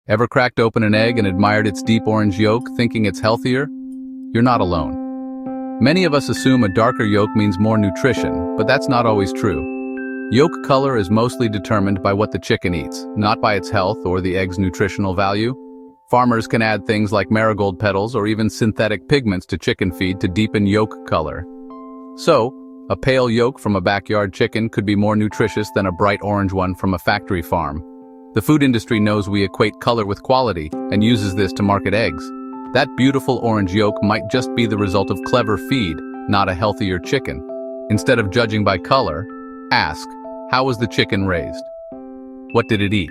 Ever cracked open an egg and admired its deep orange yolk, thinking it's healthier? You're not alone. Many of us assume a darker yolk means more nutrition, but that's not always true. Yolk color is mostly determined by what the chicken eats, not by its health or the egg's nutritional value. Farmers can add things like marigold petals or even synthetic pigments to chicken feed to deepen yolk color. So, a pale yolk from a backyard chicken could be more nutritious than a bright orange one from a factory farm. The food industry knows we equate color with quality and uses this to market eggs. That beautiful orange yolk might just be the result of clever feed, not a healthier chicken. Instead of judging by color, ask, how was the chicken raised? What did it eat?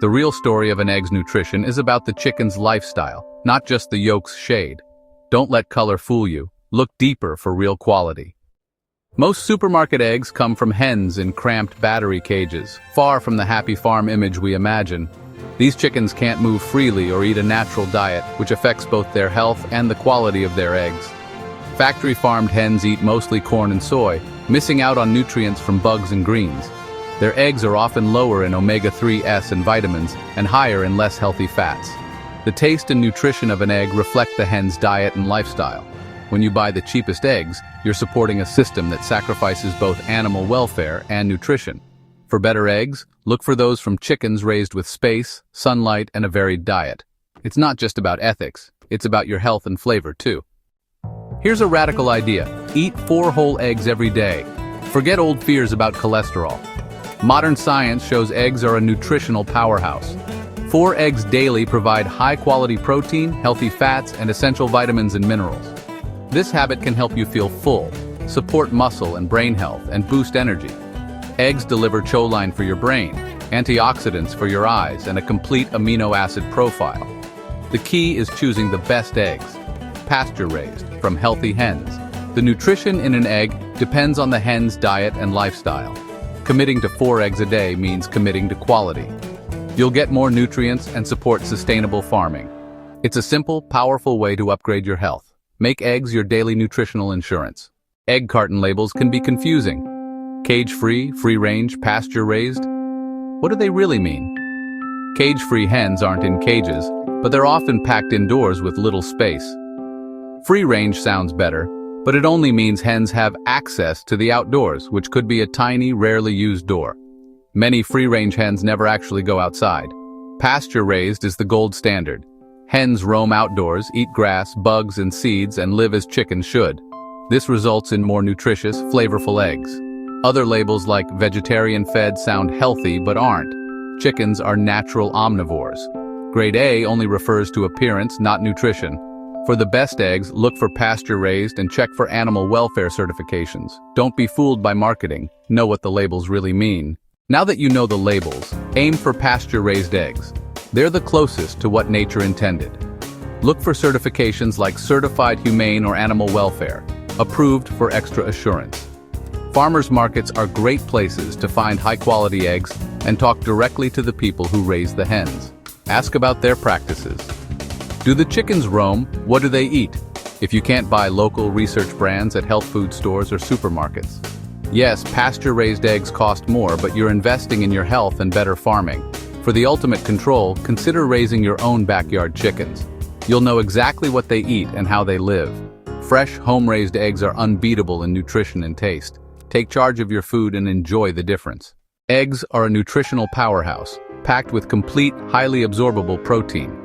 The real story of an egg's nutrition is about the chicken's lifestyle, not just the yolk's shade. Don't let color fool you. Look deeper for real quality. Most supermarket eggs come from hens in cramped battery cages, far from the happy farm image we imagine. These chickens can't move freely or eat a natural diet, which affects both their health and the quality of their eggs. Factory-farmed hens eat mostly corn and soy, missing out on nutrients from bugs and greens. Their eggs are often lower in omega-3s and vitamins, and higher in less healthy fats. The taste and nutrition of an egg reflect the hen's diet and lifestyle. When you buy the cheapest eggs, you're supporting a system that sacrifices both animal welfare and nutrition. For better eggs, look for those from chickens raised with space, sunlight, and a varied diet. It's not just about ethics, it's about your health and flavor too. Here's a radical idea. Eat 4 whole eggs every day. Forget old fears about cholesterol. Modern science shows eggs are a nutritional powerhouse. 4 eggs daily provide high-quality protein, healthy fats, and essential vitamins and minerals. This habit can help you feel full, support muscle and brain health, and boost energy. Eggs deliver choline for your brain, antioxidants for your eyes, and a complete amino acid profile. The key is choosing the best eggs, pasture-raised, from healthy hens. The nutrition in an egg depends on the hen's diet and lifestyle. Committing to 4 eggs a day means committing to quality. You'll get more nutrients and support sustainable farming. It's a simple, powerful way to upgrade your health. Make eggs your daily nutritional insurance. Egg carton labels can be confusing. Cage-free, free-range, pasture-raised? What do they really mean? Cage-free hens aren't in cages, but they're often packed indoors with little space. Free-range sounds better, but it only means hens have access to the outdoors, which could be a tiny, rarely used door. Many free-range hens never actually go outside. Pasture-raised is the gold standard. Hens roam outdoors, eat grass, bugs, and seeds, and live as chickens should. This results in more nutritious, flavorful eggs. Other labels like vegetarian-fed sound healthy but aren't. Chickens are natural omnivores. Grade A only refers to appearance, not nutrition. For the best eggs, look for pasture-raised and check for animal welfare certifications. Don't be fooled by marketing. Know what the labels really mean. Now that you know the labels, aim for pasture-raised eggs. They're the closest to what nature intended. Look for certifications like Certified Humane or Animal Welfare, approved for extra assurance. Farmers markets are great places to find high-quality eggs and talk directly to the people who raise the hens. Ask about their practices. Do the chickens roam? What do they eat? If you can't buy local research brands at health food stores or supermarkets. Yes, pasture-raised eggs cost more, but you're investing in your health and better farming. For the ultimate control, consider raising your own backyard chickens. You'll know exactly what they eat and how they live. Fresh, home-raised eggs are unbeatable in nutrition and taste. Take charge of your food and enjoy the difference. Eggs are a nutritional powerhouse, packed with complete, highly absorbable protein.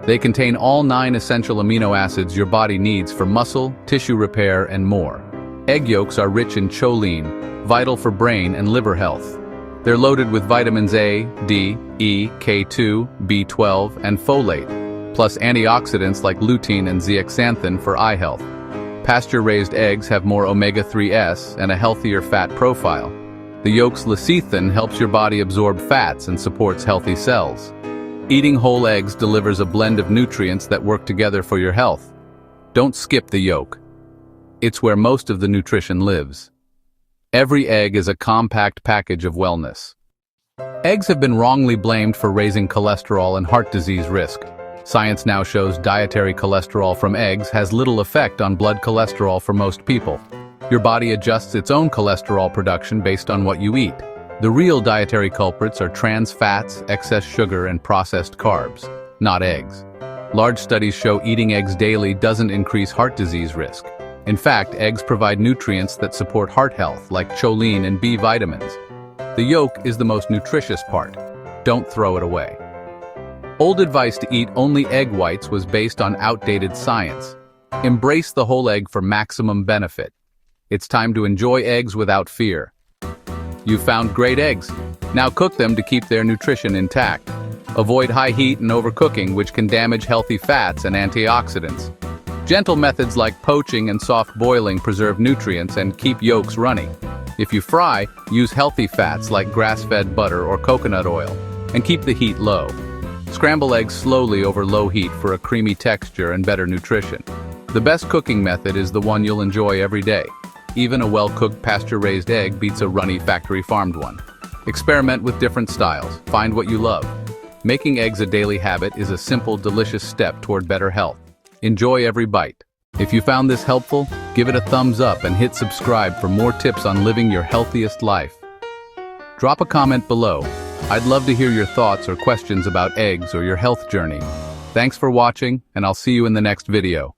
They contain all 9 essential amino acids your body needs for muscle, tissue repair, and more. Egg yolks are rich in choline, vital for brain and liver health. They're loaded with vitamins A, D, E, K2, B12, and folate, plus antioxidants like lutein and zeaxanthin for eye health. Pasture-raised eggs have more omega-3s and a healthier fat profile. The yolk's lecithin helps your body absorb fats and supports healthy cells. Eating whole eggs delivers a blend of nutrients that work together for your health. Don't skip the yolk. It's where most of the nutrition lives. Every egg is a compact package of wellness. Eggs have been wrongly blamed for raising cholesterol and heart disease risk. Science now shows dietary cholesterol from eggs has little effect on blood cholesterol for most people. Your body adjusts its own cholesterol production based on what you eat. The real dietary culprits are trans fats, excess sugar, and processed carbs, not eggs. Large studies show eating eggs daily doesn't increase heart disease risk. In fact, eggs provide nutrients that support heart health, like choline and B vitamins. The yolk is the most nutritious part. Don't throw it away. Old advice to eat only egg whites was based on outdated science. Embrace the whole egg for maximum benefit. It's time to enjoy eggs without fear. You've found great eggs. Now cook them to keep their nutrition intact. Avoid high heat and overcooking, which can damage healthy fats and antioxidants. Gentle methods like poaching and soft boiling preserve nutrients and keep yolks runny. If you fry, use healthy fats like grass-fed butter or coconut oil, and keep the heat low. Scramble eggs slowly over low heat for a creamy texture and better nutrition. The best cooking method is the one you'll enjoy every day. Even a well-cooked pasture-raised egg beats a runny factory-farmed one. Experiment with different styles. Find what you love. Making eggs a daily habit is a simple, delicious step toward better health. Enjoy every bite. If you found this helpful, give it a thumbs up and hit subscribe for more tips on living your healthiest life. Drop a comment below. I'd love to hear your thoughts or questions about eggs or your health journey. Thanks for watching, and I'll see you in the next video.